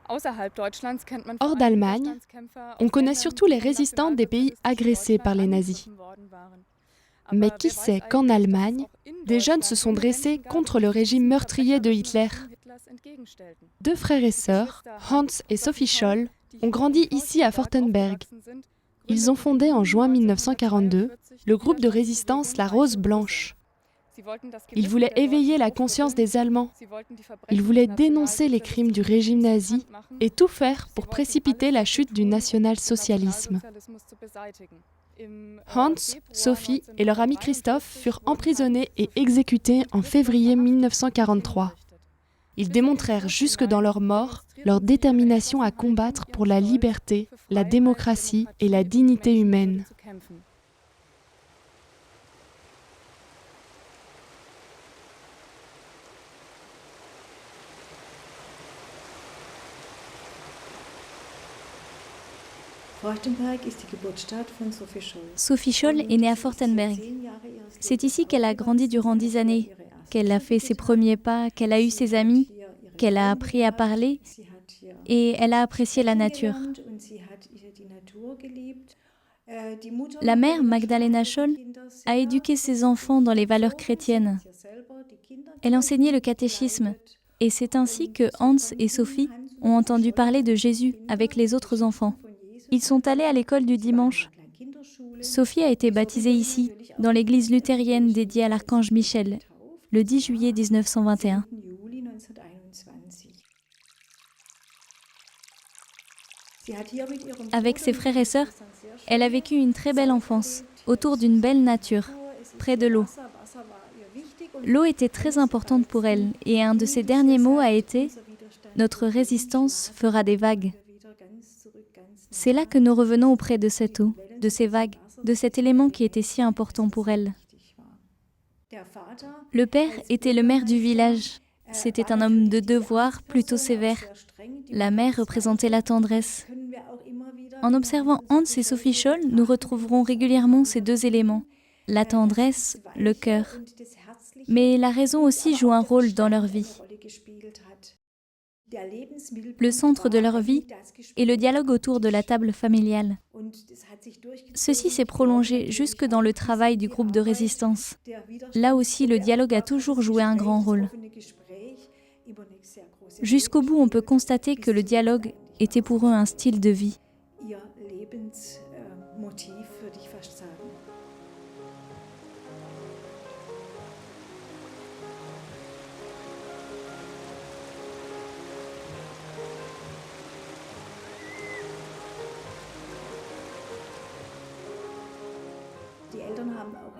Hors d'Allemagne, on connaît surtout les résistants des pays agressés par les nazis. Mais qui sait qu'en Allemagne, des jeunes se sont dressés contre le régime meurtrier de Hitler. Deux frères et sœurs, Hans et Sophie Scholl, ont grandi ici à Fortenberg. Ils ont fondé en juin 1942 le groupe de résistance La Rose Blanche. Ils voulaient éveiller la conscience des Allemands. Ils voulaient dénoncer les crimes du régime nazi et tout faire pour précipiter la chute du national-socialisme. Hans, Sophie et leur ami Christoph furent emprisonnés et exécutés en février 1943. Ils démontrèrent jusque dans leur mort leur détermination à combattre pour la liberté, la démocratie et la dignité humaine. Sophie Scholl est née à Fortenberg. C'est ici qu'elle a grandi durant 10 années, qu'elle a fait ses premiers pas, qu'elle a eu ses amis, qu'elle a appris à parler et elle a apprécié la nature. La mère, Magdalena Scholl, a éduqué ses enfants dans les valeurs chrétiennes. Elle enseignait le catéchisme et c'est ainsi que Hans et Sophie ont entendu parler de Jésus avec les autres enfants. Ils sont allés à l'école du dimanche. Sophie a été baptisée ici, dans l'église luthérienne dédiée à l'archange Michel, le 10 juillet 1921. Avec ses frères et sœurs, elle a vécu une très belle enfance, autour d'une belle nature, près de l'eau. L'eau était très importante pour elle, et un de ses derniers mots a été « Notre résistance fera des vagues ». C'est là que nous revenons auprès de cette eau, de ces vagues, de cet élément qui était si important pour elle. Le père était le maire du village. C'était un homme de devoir, plutôt sévère. La mère représentait la tendresse. En observant Hans et Sophie Scholl, nous retrouverons régulièrement ces deux éléments, la tendresse, le cœur. Mais la raison aussi joue un rôle dans leur vie. Le centre de leur vie est le dialogue autour de la table familiale. Ceci s'est prolongé jusque dans le travail du groupe de résistance. Là aussi, le dialogue a toujours joué un grand rôle. Jusqu'au bout, on peut constater que le dialogue était pour eux un style de vie.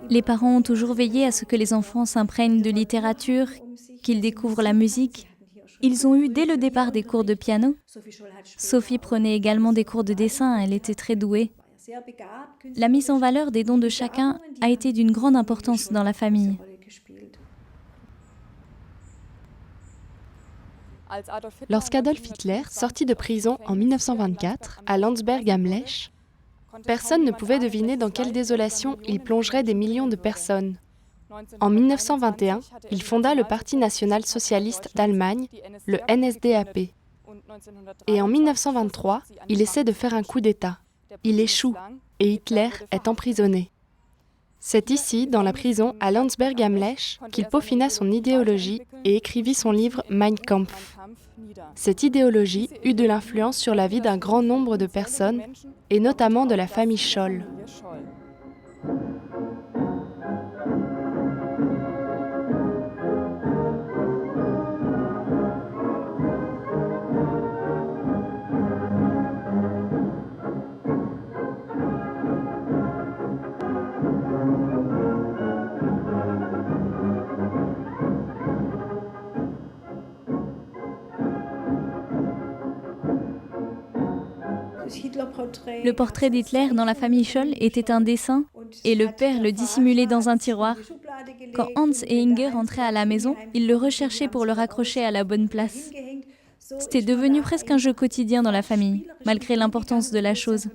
Les parents ont toujours veillé à ce que les enfants s'imprègnent de littérature, qu'ils découvrent la musique. Ils ont eu dès le départ des cours de piano. Sophie prenait également des cours de dessin, elle était très douée. La mise en valeur des dons de chacun a été d'une grande importance dans la famille. Lorsqu'Adolf Hitler sortit de prison en 1924 à Landsberg am Lech, personne ne pouvait deviner dans quelle désolation il plongerait des millions de personnes. En 1921, il fonda le Parti national-socialiste d'Allemagne, le NSDAP. Et en 1923, il essaie de faire un coup d'État. Il échoue et Hitler est emprisonné. C'est ici, dans la prison à Landsberg am Lech, qu'il peaufina son idéologie et écrivit son livre Mein Kampf. Cette idéologie eut de l'influence sur la vie d'un grand nombre de personnes, et notamment de la famille Scholl. Le portrait d'Hitler dans la famille Scholl était un dessin et le père le dissimulait dans un tiroir. Quand Hans et Inge rentraient à la maison, ils le recherchaient pour le raccrocher à la bonne place. C'était devenu presque un jeu quotidien dans la famille, malgré l'importance de la chose.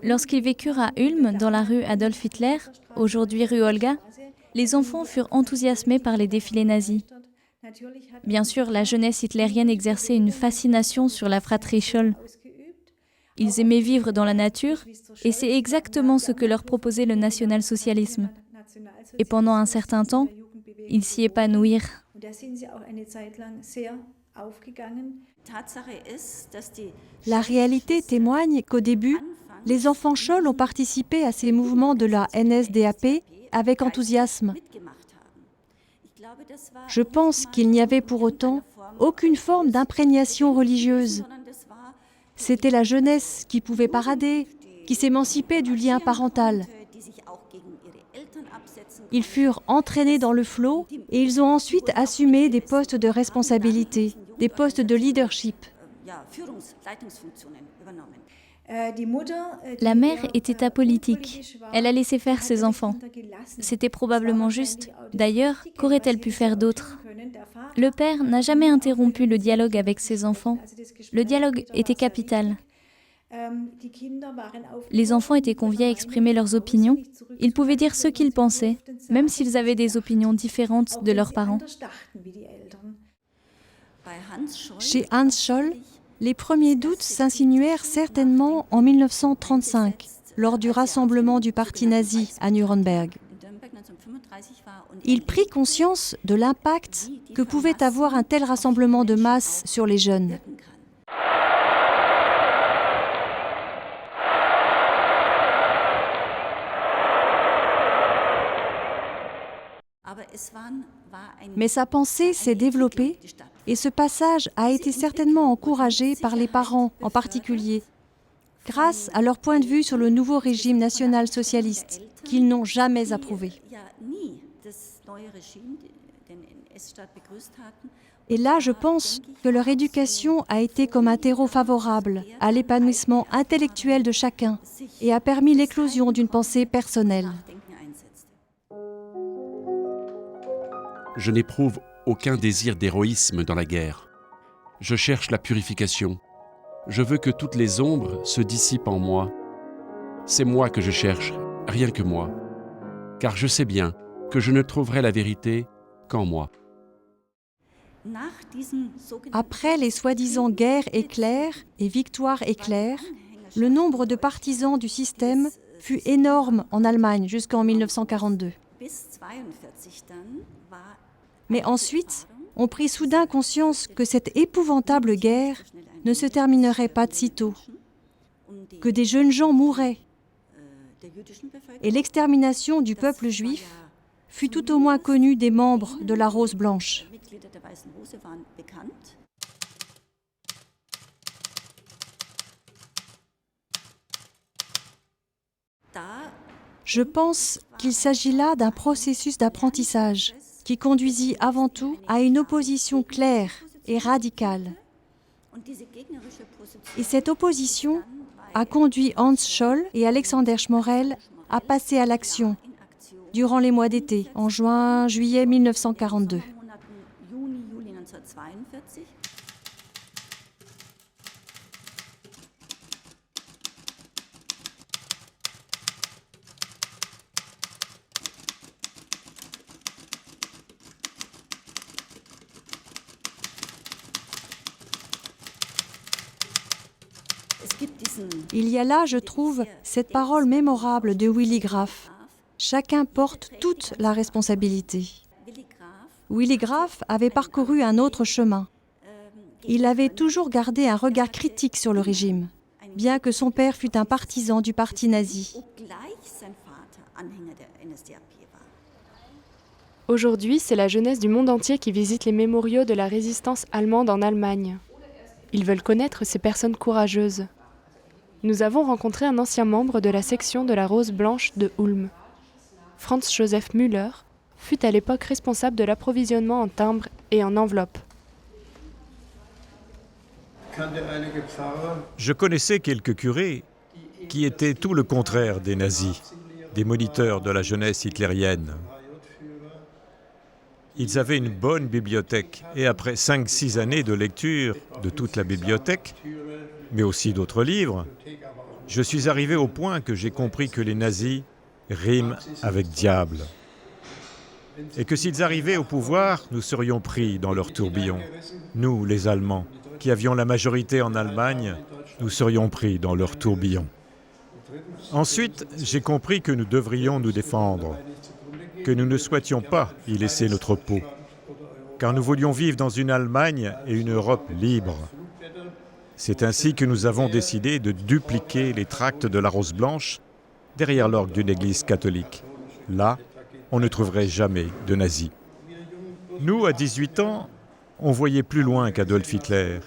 Lorsqu'ils vécurent à Ulm, dans la rue Adolf Hitler, aujourd'hui rue Olga, les enfants furent enthousiasmés par les défilés nazis. Bien sûr, la jeunesse hitlérienne exerçait une fascination sur la fratrie Scholl. Ils aimaient vivre dans la nature, et c'est exactement ce que leur proposait le national-socialisme. Et pendant un certain temps, ils s'y épanouirent. La réalité témoigne qu'au début, les enfants Scholl ont participé à ces mouvements de la NSDAP avec enthousiasme. Je pense qu'il n'y avait pour autant aucune forme d'imprégnation religieuse. C'était la jeunesse qui pouvait parader, qui s'émancipait du lien parental. Ils furent entraînés dans le flot et ils ont ensuite assumé des postes de responsabilité, des postes de leadership. La mère était apolitique. Elle a laissé faire ses enfants. C'était probablement juste. D'ailleurs, qu'aurait-elle pu faire d'autre ? Le père n'a jamais interrompu le dialogue avec ses enfants. Le dialogue était capital. Les enfants étaient conviés à exprimer leurs opinions. Ils pouvaient dire ce qu'ils pensaient, même s'ils avaient des opinions différentes de leurs parents. Chez Hans Scholl, les premiers doutes s'insinuèrent certainement en 1935, lors du rassemblement du parti nazi à Nuremberg. Il prit conscience de l'impact que pouvait avoir un tel rassemblement de masse sur les jeunes. Mais sa pensée s'est développée et ce passage a été certainement encouragé par les parents en particulier, grâce à leur point de vue sur le nouveau régime national-socialiste qu'ils n'ont jamais approuvé. Et là, je pense que leur éducation a été comme un terreau favorable à l'épanouissement intellectuel de chacun et a permis l'éclosion d'une pensée personnelle. Je n'éprouve aucun désir d'héroïsme dans la guerre. Je cherche la purification. Je veux que toutes les ombres se dissipent en moi. C'est moi que je cherche, rien que moi. Car je sais bien que je ne trouverai la vérité qu'en moi. Après les soi-disant guerres éclairs et victoires éclairs, le nombre de partisans du système fut énorme en Allemagne jusqu'en 1942. Mais ensuite, on prit soudain conscience que cette épouvantable guerre ne se terminerait pas de sitôt, que des jeunes gens mouraient. Et l'extermination du peuple juif fut tout au moins connue des membres de la Rose Blanche. Je pense qu'il s'agit là d'un processus d'apprentissage qui conduisit avant tout à une opposition claire et radicale. Et cette opposition a conduit Hans Scholl et Alexander Schmorell à passer à l'action durant les mois d'été, en juin-juillet 1942. Il y a là, je trouve, cette parole mémorable de Willy Graf. Chacun porte toute la responsabilité. Willy Graf avait parcouru un autre chemin. Il avait toujours gardé un regard critique sur le régime, bien que son père fût un partisan du parti nazi. Aujourd'hui, c'est la jeunesse du monde entier qui visite les mémoriaux de la résistance allemande en Allemagne. Ils veulent connaître ces personnes courageuses. Nous avons rencontré un ancien membre de la section de la Rose Blanche de Ulm. Franz Josef Müller fut à l'époque responsable de l'approvisionnement en timbres et en enveloppes. Je connaissais quelques curés qui étaient tout le contraire des nazis, des moniteurs de la jeunesse hitlérienne. Ils avaient une bonne bibliothèque et après 5-6 années de lecture de toute la bibliothèque, mais aussi d'autres livres, je suis arrivé au point que j'ai compris que les nazis riment avec diable. et que s'ils arrivaient au pouvoir, nous serions pris dans leur tourbillon. Nous, les Allemands, qui avions la majorité en Allemagne, nous serions pris dans leur tourbillon. Ensuite, j'ai compris que nous devrions nous défendre, que nous ne souhaitions pas y laisser notre peau, car nous voulions vivre dans une Allemagne et une Europe libre. C'est ainsi que nous avons décidé de dupliquer les tracts de la Rose Blanche derrière l'orgue d'une église catholique. Là, on ne trouverait jamais de nazis. Nous, à 18 ans, on voyait plus loin qu'Adolf Hitler.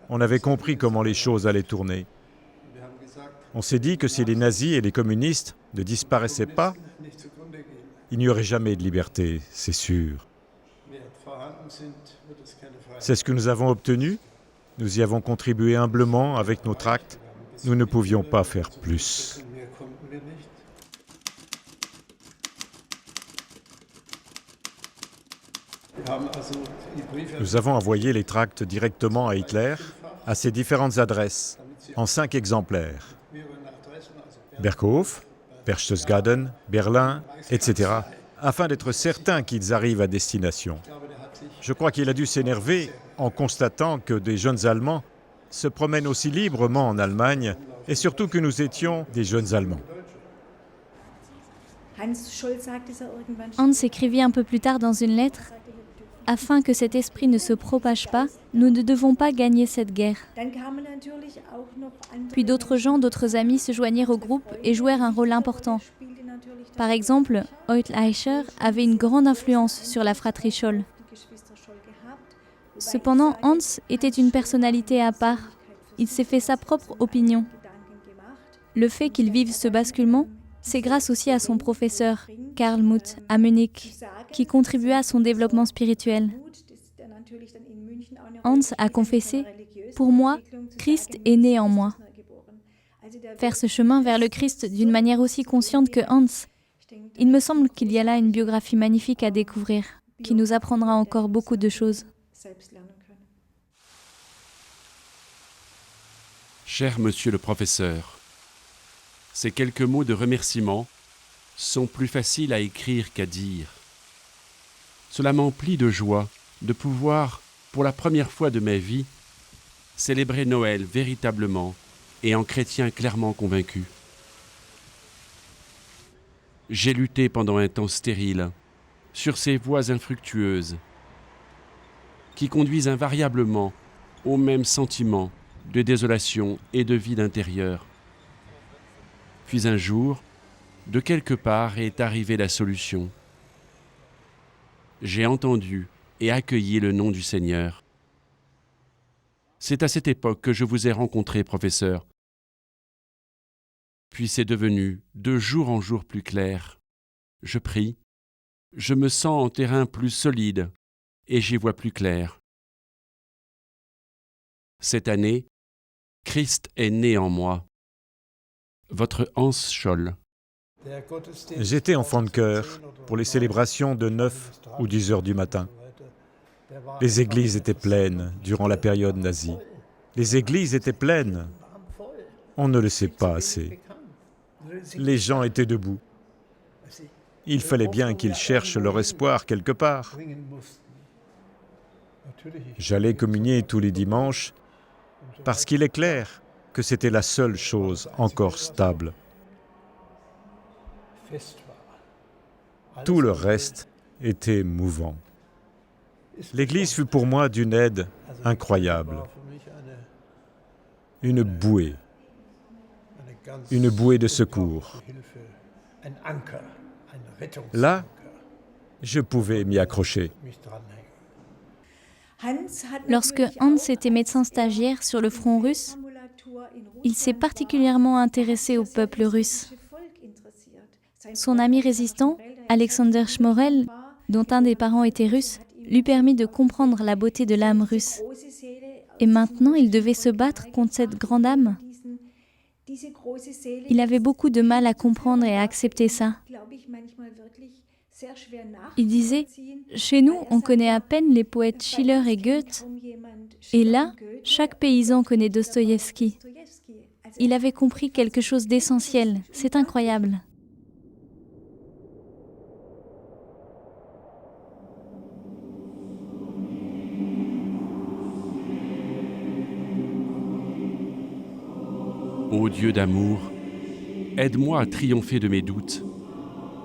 On avait compris comment les choses allaient tourner. On s'est dit que si les nazis et les communistes ne disparaissaient pas, il n'y aurait jamais de liberté, c'est sûr. C'est ce que nous avons obtenu. Nous y avons contribué humblement avec nos tracts. Nous ne pouvions pas faire plus. Nous avons envoyé les tracts directement à Hitler, à ses différentes adresses, en 5 exemplaires. Berghof, Berchtesgaden, Berlin, etc., afin d'être certain qu'ils arrivent à destination. Je crois qu'il a dû s'énerver en constatant que des jeunes Allemands se promènent aussi librement en Allemagne et surtout que nous étions des jeunes Allemands. Hans écrivit un peu plus tard dans une lettre « Afin que cet esprit ne se propage pas, nous ne devons pas gagner cette guerre. » Puis d'autres gens, d'autres amis se joignirent au groupe et jouèrent un rôle important. Par exemple, Eutel Eicher avait une grande influence sur la fratrie Scholl. Cependant, Hans était une personnalité à part. Il s'est fait sa propre opinion. Le fait qu'il vive ce basculement, c'est grâce aussi à son professeur, Karl Muth, à Munich, qui contribua à son développement spirituel. Hans a confessé « Pour moi, Christ est né en moi ». Faire ce chemin vers le Christ d'une manière aussi consciente que Hans, il me semble qu'il y a là une biographie magnifique à découvrir, qui nous apprendra encore beaucoup de choses. Cher monsieur le professeur, ces quelques mots de remerciement sont plus faciles à écrire qu'à dire. Cela m'emplit de joie de pouvoir, pour la première fois de ma vie, célébrer Noël véritablement et en chrétien clairement convaincu. J'ai lutté pendant un temps stérile sur ces voies infructueuses qui conduisent invariablement au même sentiment de désolation et de vide intérieur. Puis un jour, de quelque part est arrivée la solution. J'ai entendu et accueilli le nom du Seigneur. C'est à cette époque que je vous ai rencontré, professeur. Puis c'est devenu de jour en jour plus clair. Je prie, je me sens en terrain plus solide et j'y vois plus clair. Cette année, Christ est né en moi. Votre Hans Scholl. J'étais enfant de chœur pour les célébrations de 9 ou 10 heures du matin. Les églises étaient pleines durant la période nazie. Les églises étaient pleines. On ne le sait pas assez. Les gens étaient debout. Il fallait bien qu'ils cherchent leur espoir quelque part. J'allais communier tous les dimanches parce qu'il est clair que c'était la seule chose encore stable. Tout le reste était mouvant. L'Église fut pour moi d'une aide incroyable. Une bouée de secours. Là, je pouvais m'y accrocher. Lorsque Hans était médecin stagiaire sur le front russe, il s'est particulièrement intéressé au peuple russe. Son ami résistant, Alexander Schmorell, dont un des parents était russe, lui permit de comprendre la beauté de l'âme russe. Et maintenant, il devait se battre contre cette grande âme. Il avait beaucoup de mal à comprendre et à accepter ça. Il disait, « Chez nous, on connaît à peine les poètes Schiller et Goethe, et là, chaque paysan connaît Dostoïevski. » Il avait compris quelque chose d'essentiel. C'est incroyable. Ô Dieu d'amour, aide-moi à triompher de mes doutes.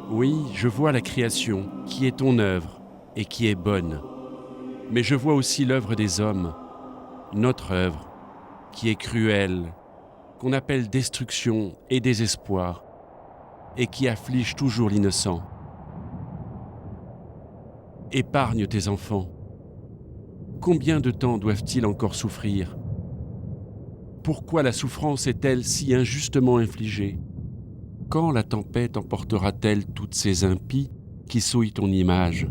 Oui, je vois la création, qui est ton œuvre et qui est bonne. Mais je vois aussi l'œuvre des hommes, notre œuvre, qui est cruelle, qu'on appelle destruction et désespoir, et qui afflige toujours l'innocent. Épargne tes enfants. Combien de temps doivent-ils encore souffrir ? Pourquoi la souffrance est-elle si injustement infligée ? Quand la tempête emportera-t-elle toutes ces impies qui souillent ton image ?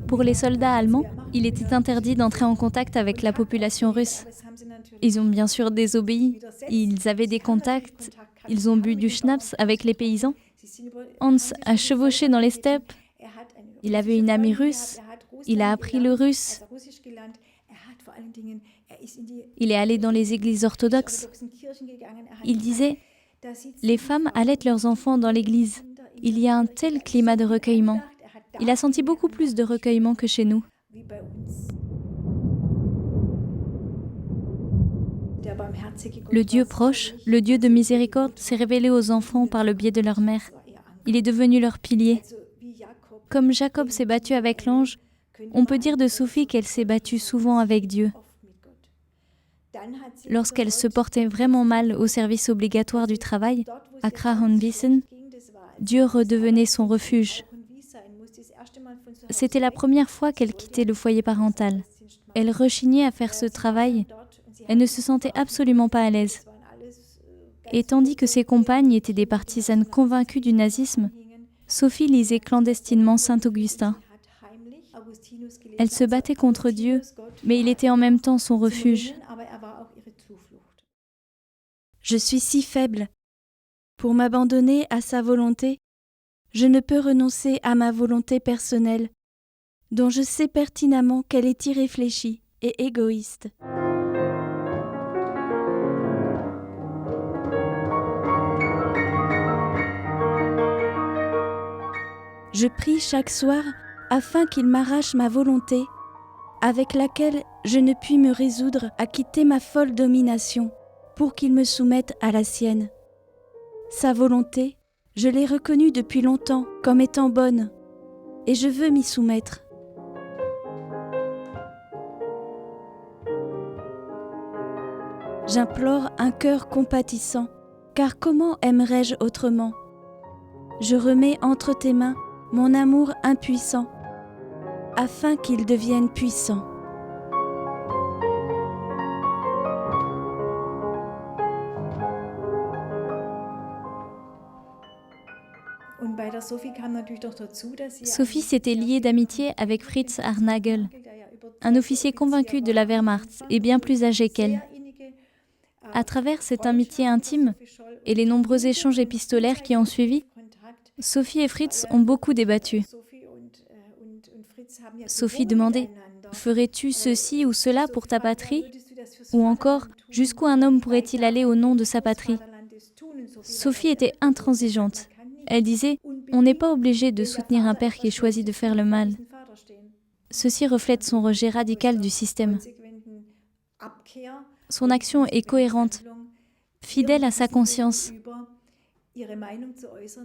Pour les soldats allemands, il était interdit d'entrer en contact avec la population russe. Ils ont bien sûr désobéi, ils avaient des contacts, ils ont bu du schnapps avec les paysans. Hans a chevauché dans les steppes, il avait une amie russe, il a appris le russe, il est allé dans les églises orthodoxes. Il disait, les femmes allaitent leurs enfants dans l'église. Il y a un tel climat de recueillement. Il a senti beaucoup plus de recueillement que chez nous. Le Dieu proche, le Dieu de miséricorde, s'est révélé aux enfants par le biais de leur mère. Il est devenu leur pilier. Comme Jacob s'est battu avec l'ange, on peut dire de Sophie qu'elle s'est battue souvent avec Dieu. Lorsqu'elle se portait vraiment mal au service obligatoire du travail, à Krahon-Wissen, Dieu redevenait son refuge. C'était la première fois qu'elle quittait le foyer parental. Elle rechignait à faire ce travail. Elle ne se sentait absolument pas à l'aise. Et tandis que ses compagnes étaient des partisanes convaincues du nazisme, Sophie lisait clandestinement Saint-Augustin. Elle se battait contre Dieu, mais il était en même temps son refuge. Je suis si faible. Pour m'abandonner à sa volonté, je ne peux renoncer à ma volonté personnelle, dont je sais pertinemment qu'elle est irréfléchie et égoïste. Je prie chaque soir afin qu'il m'arrache ma volonté, avec laquelle je ne puis me résoudre à quitter ma folle domination, pour qu'il me soumette à la sienne. Sa volonté, je l'ai reconnue depuis longtemps comme étant bonne, et je veux m'y soumettre. J'implore un cœur compatissant, car comment aimerais-je autrement ? Je remets entre tes mains mon amour impuissant, afin qu'il devienne puissant. Sophie s'était liée d'amitié avec Fritz Harnagel, un officier convaincu de la Wehrmacht et bien plus âgé qu'elle. À travers cette amitié intime et les nombreux échanges épistolaires qui ont suivi, Sophie et Fritz ont beaucoup débattu. Sophie demandait « Ferais-tu ceci ou cela pour ta patrie ?» ou encore « Jusqu'où un homme pourrait-il aller au nom de sa patrie ?» Sophie était intransigeante. Elle disait « On n'est pas obligé de soutenir un père qui choisit de faire le mal. » Ceci reflète son rejet radical du système. Son action est cohérente, fidèle à sa conscience.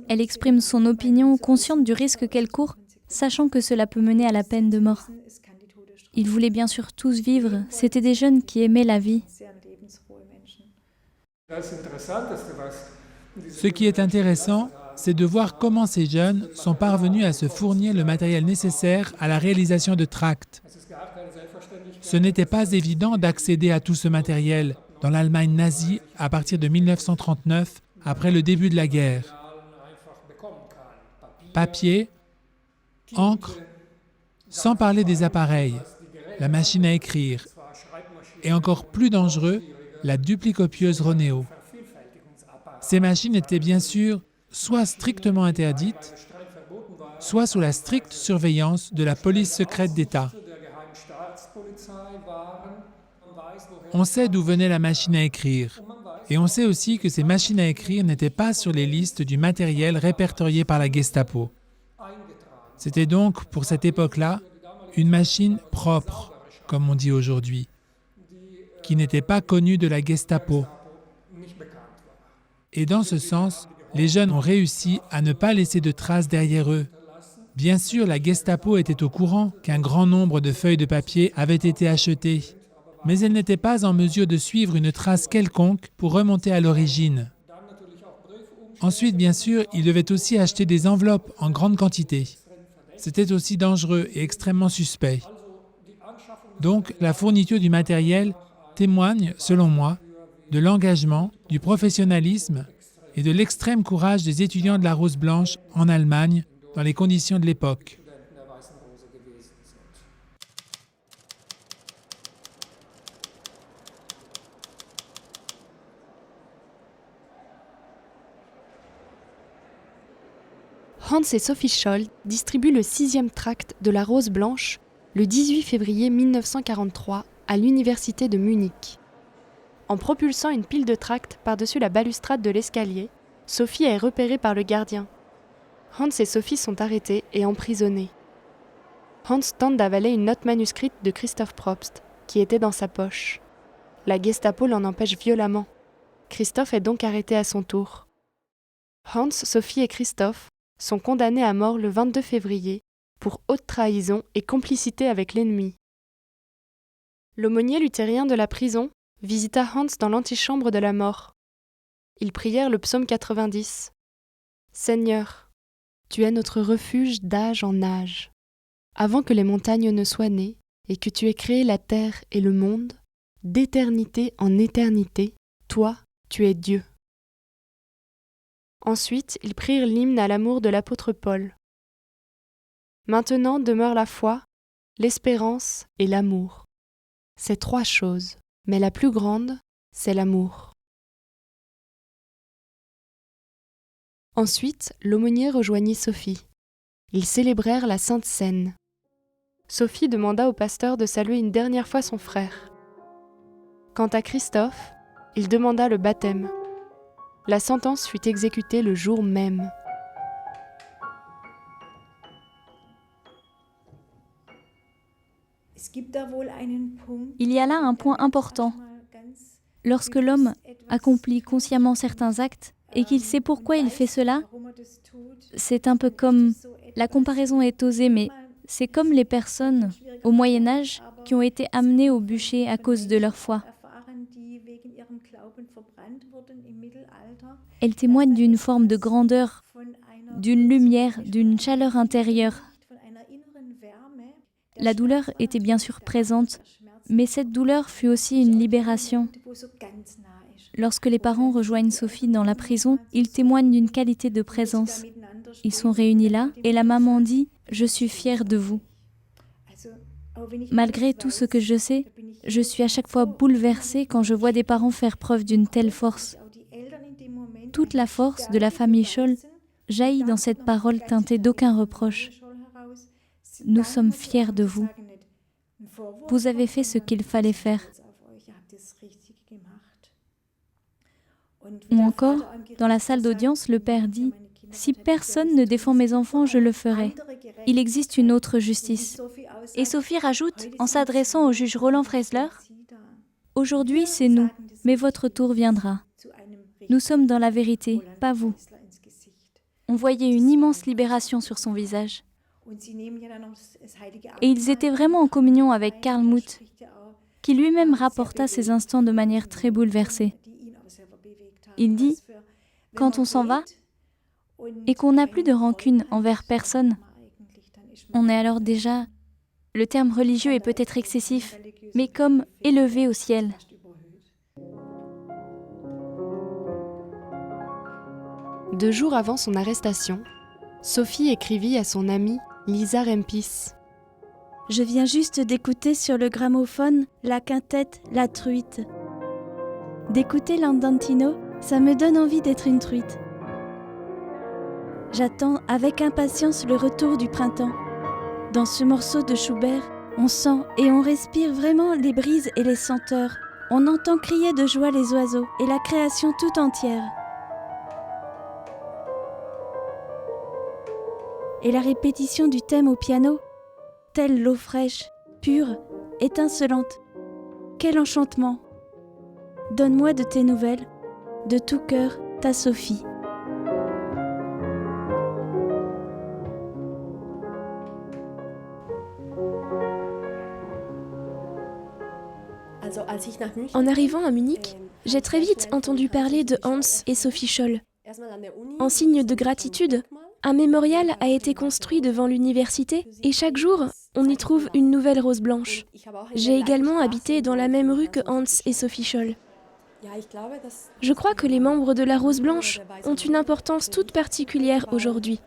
Elle exprime son opinion consciente du risque qu'elle court, sachant que cela peut mener à la peine de mort. Ils voulaient bien sûr tous vivre, c'étaient des jeunes qui aimaient la vie. Ce qui est intéressant, c'est de voir comment ces jeunes sont parvenus à se fournir le matériel nécessaire à la réalisation de tracts. Ce n'était pas évident d'accéder à tout ce matériel dans l'Allemagne nazie à partir de 1939, après le début de la guerre. Papier, encre, sans parler des appareils, la machine à écrire, et encore plus dangereux, la duplicopieuse Ronéo. Ces machines étaient bien sûr soit strictement interdites, soit sous la stricte surveillance de la police secrète d'État. On sait d'où venait la machine à écrire. Et on sait aussi que ces machines à écrire n'étaient pas sur les listes du matériel répertorié par la Gestapo. C'était donc, pour cette époque-là, une machine propre, comme on dit aujourd'hui, qui n'était pas connue de la Gestapo. Et dans ce sens, les jeunes ont réussi à ne pas laisser de traces derrière eux. Bien sûr, la Gestapo était au courant qu'un grand nombre de feuilles de papier avaient été achetées, mais elle n'était pas en mesure de suivre une trace quelconque pour remonter à l'origine. Ensuite, bien sûr, ils devaient aussi acheter des enveloppes en grande quantité. C'était aussi dangereux et extrêmement suspect. Donc, la fourniture du matériel témoigne, selon moi, de l'engagement, du professionnalisme et de l'extrême courage des étudiants de la Rose Blanche en Allemagne dans les conditions de l'époque. Hans et Sophie Scholl distribuent le 6e tract de la Rose Blanche le 18 février 1943 à l'université de Munich. En propulsant une pile de tracts par-dessus la balustrade de l'escalier, Sophie est repérée par le gardien. Hans et Sophie sont arrêtés et emprisonnés. Hans tente d'avaler une note manuscrite de Christoph Probst, qui était dans sa poche. La Gestapo l'en empêche violemment. Christoph est donc arrêté à son tour. Hans, Sophie et Christoph sont condamnés à mort le 22 février pour haute trahison et complicité avec l'ennemi. L'aumônier luthérien de la prison visita Hans dans l'antichambre de la mort. Ils prièrent le psaume 90. « Seigneur, tu es notre refuge d'âge en âge. Avant que les montagnes ne soient nées et que tu aies créé la terre et le monde, d'éternité en éternité, toi, tu es Dieu. » Ensuite, ils prirent l'hymne à l'amour de l'apôtre Paul. Maintenant demeure la foi, l'espérance et l'amour. C'est 3 choses, mais la plus grande, c'est l'amour. Ensuite, l'aumônier rejoignit Sophie. Ils célébrèrent la Sainte Seine. Sophie demanda au pasteur de saluer une dernière fois son frère. Quant à Christophe, il demanda le baptême. La sentence fut exécutée le jour même. Il y a là un point important. Lorsque l'homme accomplit consciemment certains actes et qu'il sait pourquoi il fait cela, c'est un peu comme... La comparaison est osée, mais c'est comme les personnes au Moyen-Âge qui ont été amenées au bûcher à cause de leur foi. Elles témoignent d'une forme de grandeur, d'une lumière, d'une chaleur intérieure. La douleur était bien sûr présente, mais cette douleur fut aussi une libération. Lorsque les parents rejoignent Sophie dans la prison, ils témoignent d'une qualité de présence. Ils sont réunis là et la maman dit « Je suis fière de vous ». Malgré tout ce que je sais, je suis à chaque fois bouleversée quand je vois des parents faire preuve d'une telle force. Toute la force de la famille Scholl jaillit dans cette parole teintée d'aucun reproche. Nous sommes fiers de vous. Vous avez fait ce qu'il fallait faire. Ou encore, dans la salle d'audience, le père dit « Si personne ne défend mes enfants, je le ferai. Il existe une autre justice. » Et Sophie rajoute, en s'adressant au juge Roland Freisler, « Aujourd'hui, c'est nous, mais votre tour viendra. Nous sommes dans la vérité, pas vous. » On voyait une immense libération sur son visage. Et ils étaient vraiment en communion avec Karl Muth, qui lui-même rapporta ces instants de manière très bouleversée. Il dit, quand on s'en va et qu'on n'a plus de rancune envers personne, on est alors déjà, le terme religieux est peut-être excessif, mais comme élevé au ciel. Deux jours avant son arrestation, Sophie écrivit à son amie Lisa Rempis. « Je viens juste d'écouter sur le gramophone la quintette La Truite. D'écouter l'Andantino, ça me donne envie d'être une truite. J'attends avec impatience le retour du printemps. Dans ce morceau de Schubert, on sent et on respire vraiment les brises et les senteurs, On entend crier de joie les oiseaux et la création tout entière. Et la répétition du thème au piano, telle l'eau fraîche, pure, étincelante. Quel enchantement! Donne-moi de tes nouvelles, de tout cœur, ta Sophie. En arrivant à Munich, j'ai très vite entendu parler de Hans et Sophie Scholl. En signe de gratitude, un mémorial a été construit devant l'université et chaque jour, on y trouve une nouvelle rose blanche. J'ai également habité dans la même rue que Hans et Sophie Scholl. Je crois que les membres de la Rose Blanche ont une importance toute particulière aujourd'hui.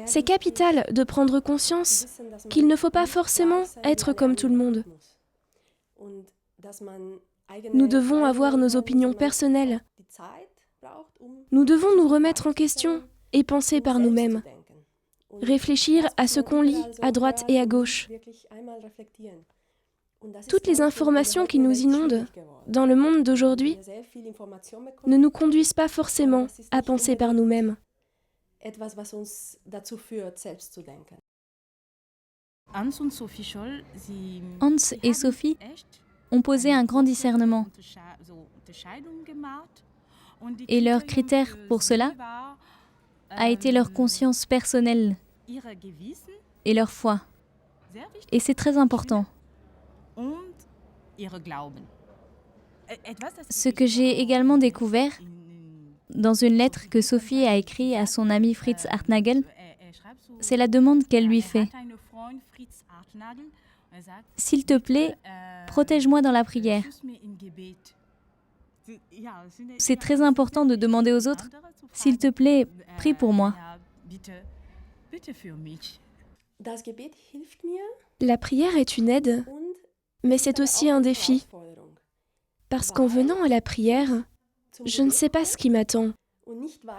C'est capital de prendre conscience qu'il ne faut pas forcément être comme tout le monde. Nous devons avoir nos opinions personnelles. Nous devons nous remettre en question et penser par nous-mêmes. Réfléchir à ce qu'on lit à droite et à gauche. Toutes les informations qui nous inondent dans le monde d'aujourd'hui ne nous conduisent pas forcément à penser par nous-mêmes. Hans et Sophie ont posé un grand discernement. Et leur critère pour cela a été leur conscience personnelle et leur foi. Et c'est très important. Ce que j'ai également découvert dans une lettre que Sophie a écrite à son ami Fritz Hartnagel, c'est la demande qu'elle lui fait. « S'il te plaît, protège-moi dans la prière. » C'est très important de demander aux autres, « S'il te plaît, prie pour moi. » La prière est une aide, mais c'est aussi un défi. Parce qu'en venant à la prière, je ne sais pas ce qui m'attend.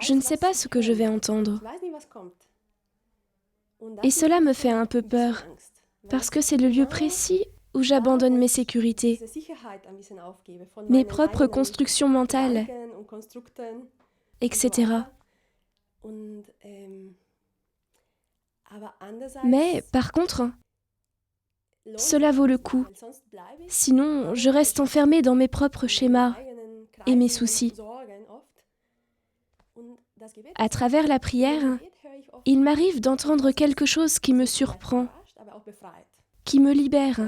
Je ne sais pas ce que je vais entendre. Et cela me fait un peu peur, parce que c'est le lieu précis où j'abandonne mes sécurités, mes propres constructions mentales, etc. Mais, par contre, cela vaut le coup. Sinon, je reste enfermée dans mes propres schémas et mes soucis. À travers la prière, il m'arrive d'entendre quelque chose qui me surprend, qui me libère,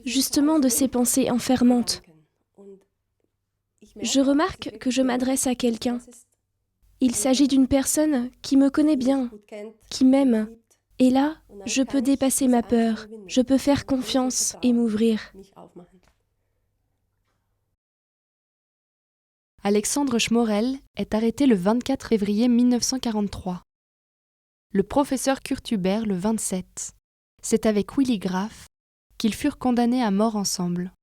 justement de ces pensées enfermantes. Je remarque que je m'adresse à quelqu'un. Il s'agit d'une personne qui me connaît bien, qui m'aime. Et là, je peux dépasser ma peur, je peux faire confiance et m'ouvrir. Alexandre Schmorell est arrêté le 24 février 1943. Le professeur Kurt Huber le 27. C'est avec Willy Graf qu'ils furent condamnés à mort ensemble.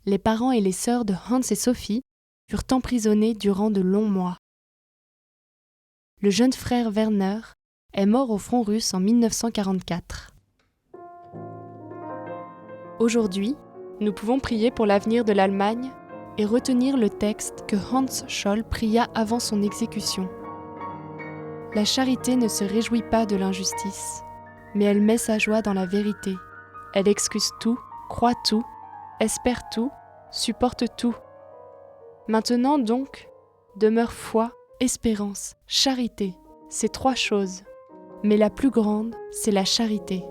Les parents et les sœurs de Hans et Sophie furent emprisonnés durant de longs mois. Le jeune frère Werner est mort au front russe en 1944. Aujourd'hui, nous pouvons prier pour l'avenir de l'Allemagne et retenir le texte que Hans Scholl pria avant son exécution. La charité ne se réjouit pas de l'injustice, mais elle met sa joie dans la vérité. Elle excuse tout, croit tout, espère tout, supporte tout. Maintenant donc, demeure foi, espérance, charité, ces trois choses. Mais la plus grande, c'est la charité.